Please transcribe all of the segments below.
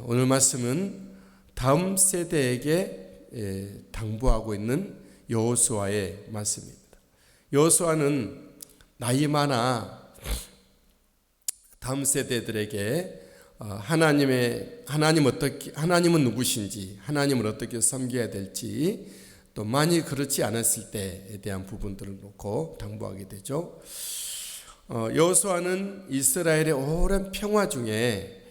오늘 말씀은 다음 세대에게 당부하고 있는 여호수아의 말씀입니다. 여호수아는 나이 많아 다음 세대들에게 하나님은 누구신지, 하나님을 어떻게 섬겨야 될지, 또 많이 그렇지 않았을 때에 대한 부분들을 놓고 당부하게 되죠. 여호수아는 이스라엘의 오랜 평화 중에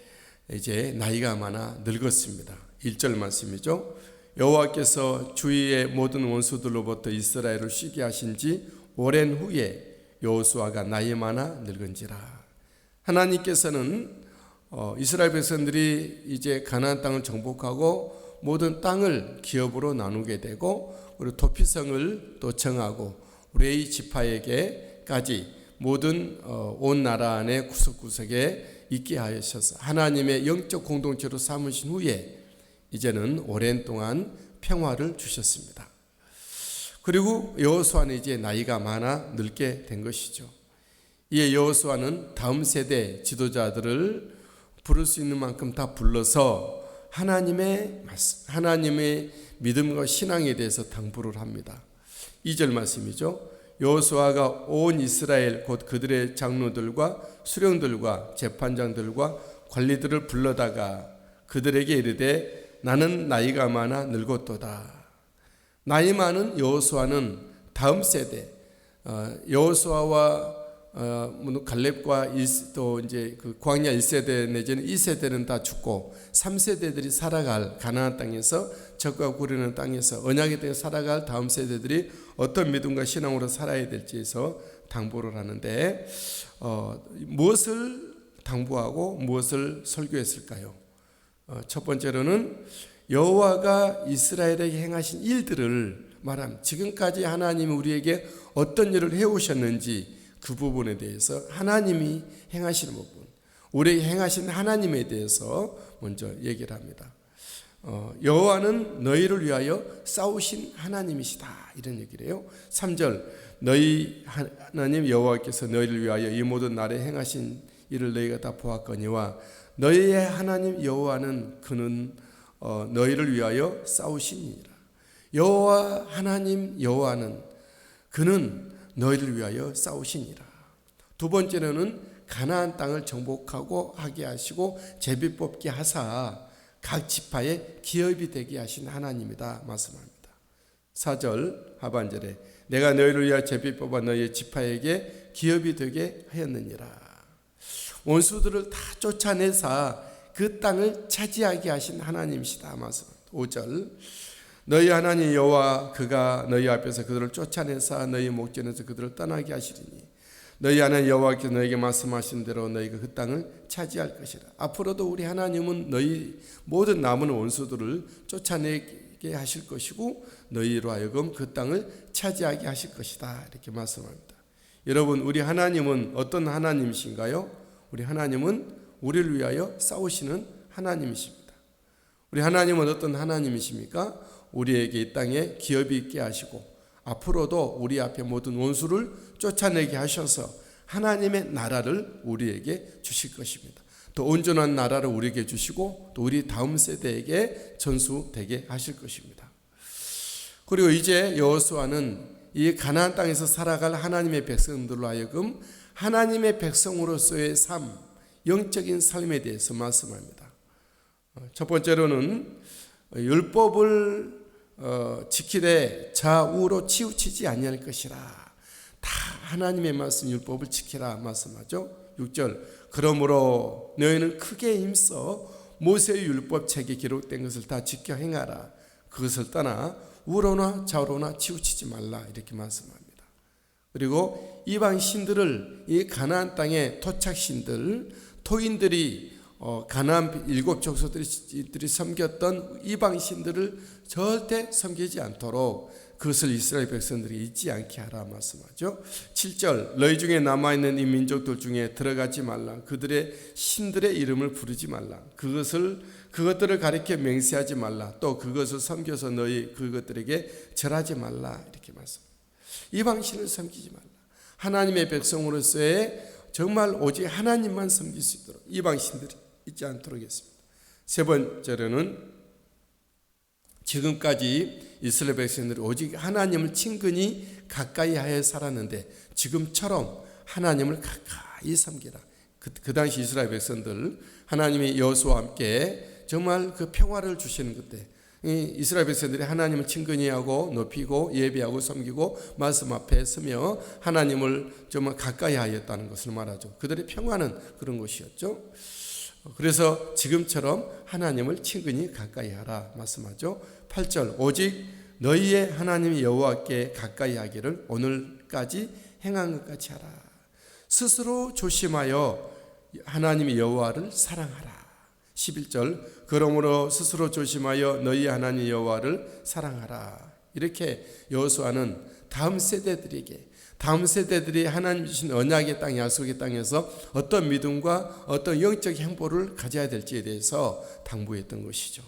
이제 나이가 많아 늙었습니다. 1절 말씀이죠. 여호와께서 주위의 모든 원수들로부터 이스라엘을 쉬게 하신 지 오랜 후에 여호수아가 나이 많아 늙은지라. 하나님께서는 이스라엘 백성들이 이제 가나안 땅을 정복하고 모든 땅을 기업으로 나누게 되고, 그리고 도피성을 또 정하고 레위 지파에게까지 모든 온 나라 안에 구석구석에 있게 하셔서 하나님의 영적 공동체로 삼으신 후에 이제는 오랜 동안 평화를 주셨습니다. 그리고 여호수아는 이제 나이가 많아 늙게 된 것이죠. 이에 여호수아는 다음 세대 지도자들을 부를 수 있는 만큼 다 불러서 하나님의 믿음과 신앙에 대해서 당부를 합니다. 2절 말씀이죠. 여호수아가 온 이스라엘 곧 그들의 장로들과 수령들과 재판장들과 관리들을 불러다가 그들에게 이르되 나는 나이가 많아 늙었도다. 나이 많은 여호수아는 다음 세대, 여호수아와 갈렙과 또 이제 그 광야 1세대 내지는 2세대는 다 죽고 3세대들이 살아갈 가나안 땅에서, 적과 구르는 땅에서, 언약의 땅에 살아갈 다음 세대들이 어떤 믿음과 신앙으로 살아야 될지에서 당부를 하는데, 무엇을 당부하고 무엇을 설교했을까요? 첫 번째로는 여호와가 이스라엘에게 행하신 일들을 말합니다. 지금까지 하나님이 우리에게 어떤 일을 해오셨는지 그 부분에 대해서, 하나님이 행하시는 부분, 우리에게 행하신 하나님에 대해서 먼저 얘기를 합니다. 여호와는 너희를 위하여 싸우신 하나님이시다, 이런 얘기를 해요. 3절 너희 하나님 여호와께서 너희를 위하여 이 모든 날에 행하신 일을 너희가 다 보았거니와 너희의 하나님 여호와는 그는 너희를 위하여 싸우시니라. 여호와 하나님 여호와는 그는 너희를 위하여 싸우시니라. 두 번째로는 가나안 땅을 정복하고 하게 하시고 제비 뽑게 하사 각 지파의 기업이 되게 하신 하나님이다 말씀합니다. 4절 하반절에 내가 너희를 위하여 제비 뽑아 너희의 지파에게 기업이 되게 하였느니라. 원수들을 다 쫓아내사 그 땅을 차지하게 하신 하나님이시다 말씀합니다. 5절 너희 하나님 여호와 그가 너희 앞에서 그들을 쫓아내사 너희 목전에서 그들을 떠나게 하시리니 너희 하나님 여호와께서 너희에게 말씀하신 대로 너희가 그 땅을 차지할 것이라. 앞으로도 우리 하나님은 너희 모든 남은 원수들을 쫓아내게 하실 것이고 너희로 하여금 그 땅을 차지하게 하실 것이다, 이렇게 말씀합니다. 여러분, 우리 하나님은 어떤 하나님이신가요? 우리 하나님은 우리를 위하여 싸우시는 하나님이십니다. 우리 하나님은 어떤 하나님이십니까? 우리에게 이 땅에 기업이 있게 하시고 앞으로도 우리 앞에 모든 원수를 쫓아내게 하셔서 하나님의 나라를 우리에게 주실 것입니다. 또 온전한 나라를 우리에게 주시고 또 우리 다음 세대에게 전수되게 하실 것입니다. 그리고 이제 여호수아는 이 가나안 땅에서 살아갈 하나님의 백성들로 하여금 하나님의 백성으로서의 삶, 영적인 삶에 대해서 말씀합니다. 첫 번째로는 율법을 지키되 좌우로 치우치지 아니할 것이라. 다 하나님의 말씀 율법을 지키라 말씀하죠. 6절 그러므로 너희는 크게 힘써 모세의 율법책에 기록된 것을 다 지켜 행하라. 그것을 떠나 우로나 좌우로나 치우치지 말라, 이렇게 말씀합니다. 그리고 이방 신들을, 이 가나안 땅의 토착 신들, 토인들이 가나안 7족속들이 섬겼던 이방 신들을 절대 섬기지 않도록 그것을 이스라엘 백성들이 잊지 않게 하라 말씀하죠. 7절 너희 중에 남아있는 이 민족들 중에 들어가지 말라. 그들의 신들의 이름을 부르지 말라. 그것들을 가리켜 맹세하지 말라. 또 그것을 섬겨서 너희 그것들에게 절하지 말라, 이렇게 말씀합니다. 이방 신을 섬기지 말라. 하나님의 백성으로서의 정말 오직 하나님만 섬길 수 있도록 이방 신들이 있지 않도록 했습니다. 세 번째로는 지금까지 이스라엘 백성들이 오직 하나님을 친근히 가까이 하여 살았는데 지금처럼 하나님을 가까이 섬기라. 그 당시 이스라엘 백성들 하나님이 여호수아와 함께 정말 그 평화를 주시는 그때 이스라엘 백성들이 하나님을 친근히 하고 높이고 예배하고 섬기고 말씀 앞에 서며 하나님을 정말 가까이 하였다는 것을 말하죠. 그들의 평화는 그런 것이었죠. 그래서 지금처럼 하나님을 친근히 가까이 하라 말씀하죠. 8절 오직 너희의 하나님 여호와께 가까이 하기를 오늘까지 행한 것 같이 하라. 스스로 조심하여 하나님 여호와를 사랑하라. 11절 그러므로 스스로 조심하여 너희 하나님 여호와를 사랑하라. 이렇게 여호수아는 다음 세대들이 하나님 주신 언약의 땅, 약속의 땅에서 어떤 믿음과 어떤 영적 행보를 가져야 될지에 대해서 당부했던 것이죠.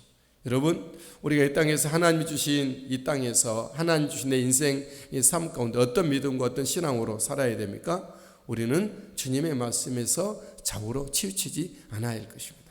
여러분, 우리가 이 땅에서 하나님이 주신 이 땅에서 하나님 주신 내 인생의 삶 가운데 어떤 믿음과 어떤 신앙으로 살아야 됩니까? 우리는 주님의 말씀에서 좌우로 치우치지 않아야 할 것입니다.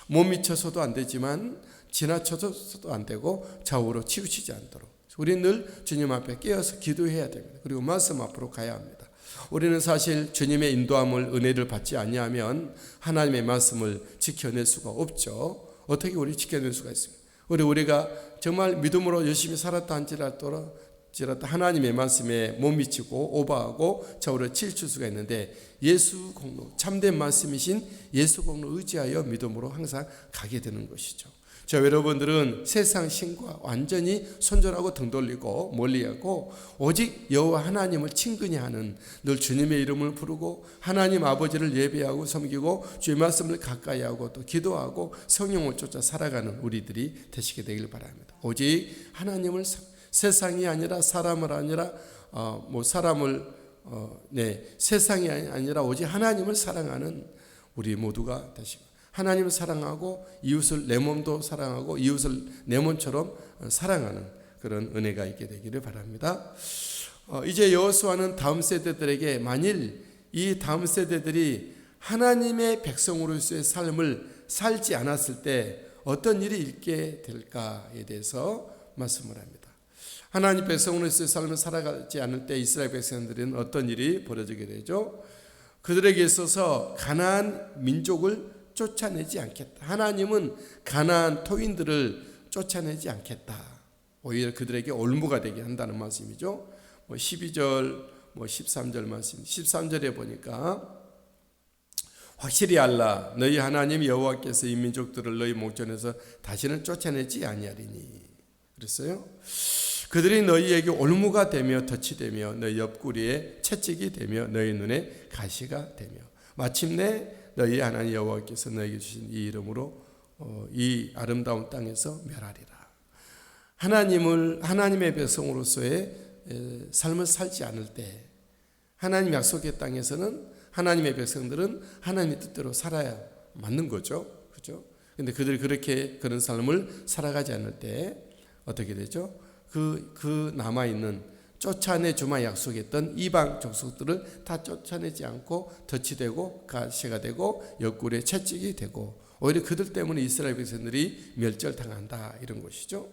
못 미쳐서도 안 되지만 지나쳐서도 안 되고 좌우로 치우치지 않도록 우리는 늘 주님 앞에 깨어서 기도해야 됩니다. 그리고 말씀 앞으로 가야 합니다. 우리는 사실 주님의 인도함을 은혜를 받지 아니하면 하나님의 말씀을 지켜낼 수가 없죠. 어떻게 우리 지켜낼 수가 있습니까? 우리가 정말 믿음으로 열심히 살았다 할지라도 하나님의 말씀에 못 미치고 오버하고 좌우로 치우칠 수가 있는데 예수 공로, 참된 말씀이신 예수 공로 의지하여 믿음으로 항상 가게 되는 것이죠. 저 여러분들은 세상 신과 완전히 손절하고 등 돌리고 멀리하고 오직 여호와 하나님을 친근히 하는 늘 주님의 이름을 부르고 하나님 아버지를 예배하고 섬기고 주의 말씀을 가까이 하고 또 기도하고 성령을 쫓아 살아가는 우리들이 되시게 되길 바랍니다. 오직 하나님을 세상이 아니라 사람을 아니라 세상이 아니라 오직 하나님을 사랑하는 우리 모두가 되시고 하나님을 사랑하고 이웃을 내 몸도 사랑하고 이웃을 내 몸처럼 사랑하는 그런 은혜가 있게 되기를 바랍니다. 이제 여호수아는 다음 세대들에게 만일 이 다음 세대들이 하나님의 백성으로서의 삶을 살지 않았을 때 어떤 일이 있게 될까에 대해서 말씀을 합니다. 하나님 백성으로서의 삶을 살아가지 않을 때 이스라엘 백성들은 어떤 일이 벌어지게 되죠? 그들에게 있어서 가나안 민족을 쫓아내지 않겠다. 하나님은 가나안 토인들을 쫓아내지 않겠다. 오히려 그들에게 올무가 되게 한다는 말씀이죠. 12절, 13절 말씀. 13절에 보니까 확실히 알라. 너희 하나님 여호와께서 이 민족들을 너희 목전에서 다시는 쫓아내지 아니하리니. 그랬어요. 그들이 너희에게 올무가 되며 덫이 되며 너희 옆구리에 채찍이 되며 너희 눈에 가시가 되며 마침내 너희 하나님 여호와께서 너희에게 주신 이 이름으로 이 아름다운 땅에서 멸하리라. 하나님의 백성으로서의 삶을 살지 않을 때 하나님 약속의 땅에서는 하나님의 백성들은 하나님의 뜻대로 살아야 맞는 거죠. 그죠? 근데 그들이 그런 삶을 살아가지 않을 때 어떻게 되죠? 그 남아있는 쫓아내 주마 약속했던 이방 족속들을 다 쫓아내지 않고 덫이 되고 가시가 되고 옆구리에 채찍이 되고 오히려 그들 때문에 이스라엘 백성들이 멸절당한다 이런 것이죠.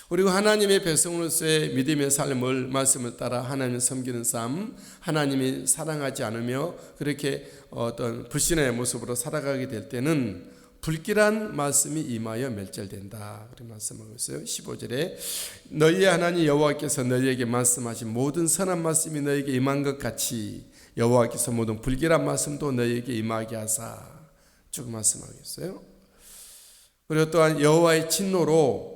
그리고 하나님의 백성으로서의 믿음의 삶을 말씀을 따라 하나님을 섬기는 삶, 하나님이 사랑하지 않으며 그렇게 어떤 불신의 모습으로 살아가게 될 때는 불길한 말씀이 임하여 멸절된다. 그렇게 말씀하고 있어요. 15절에 너희의 하나님 여호와께서 너희에게 말씀하신 모든 선한 말씀이 너희에게 임한 것 같이 여호와께서 모든 불길한 말씀도 너희에게 임하게 하사 쭉 말씀하고 있어요. 그리고 또한 여호와의 진노로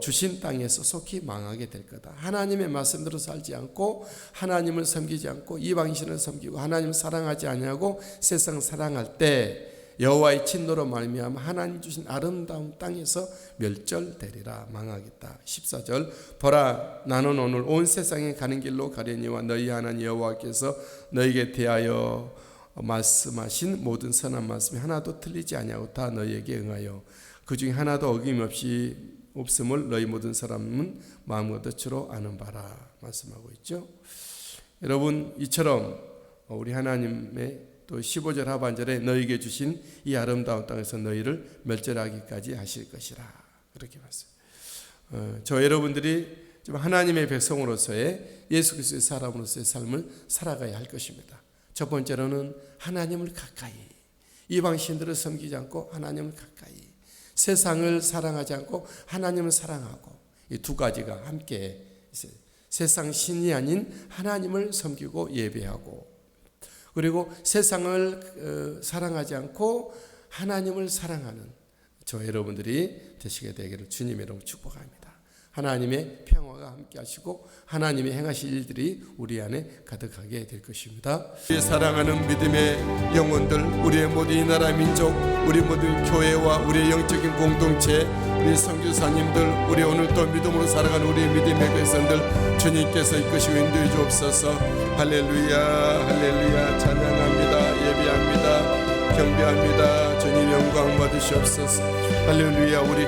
주신 땅에서 속히 망하게 될 거다. 하나님의 말씀대로 살지 않고 하나님을 섬기지 않고 이방신을 섬기고 하나님을 사랑하지 아니하고 세상 사랑할 때 여호와의 진노로 말미암아 하나님 주신 아름다운 땅에서 멸절되리라. 망하겠다. 14절 보라 나는 오늘 온 세상에 가는 길로 가려니와 너희 하나님 여호와께서 너희에게 대하여 말씀하신 모든 선한 말씀이 하나도 틀리지 아니하고 다 너희에게 응하여 그 중에 하나도 어김없이 없음을 너희 모든 사람은 마음과 뜻으로 아는 바라 말씀하고 있죠. 여러분 이처럼 우리 하나님의 또 15절 하반절에 너희에게 주신 이 아름다운 땅에서 너희를 멸절하기까지 하실 것이라. 그렇게 봤어요. 저 여러분들이 좀 하나님의 백성으로서의 예수 그리스도의 사람으로서의 삶을 살아가야 할 것입니다. 첫 번째로는 하나님을 가까이, 이방 신들을 섬기지 않고 하나님을 가까이, 세상을 사랑하지 않고 하나님을 사랑하고, 이 두 가지가 함께 있어요. 세상 신이 아닌 하나님을 섬기고 예배하고, 그리고 세상을 사랑하지 않고 하나님을 사랑하는 저 여러분들이 되시게 되기를 주님의 이름으로 축복합니다. 하나님의 평화가 함께 하시고 하나님의 행하실 일들이 우리 안에 가득하게 될 것입니다. 우리 사랑하는 믿음의 영혼들, 우리의 모든 이 나라 민족, 우리 모든 교회와 우리의 영적인 공동체, 우리 선교사님들, 우리 오늘 또 믿음으로 살아가는 우리 믿음의 백성들 주님께서 이끄시고 인도해 주옵소서. 할렐루야, 할렐루야. 찬양합니다. 예배합니다. 경배합니다. 주님 영광 받으시옵소서. 할렐루야. 우리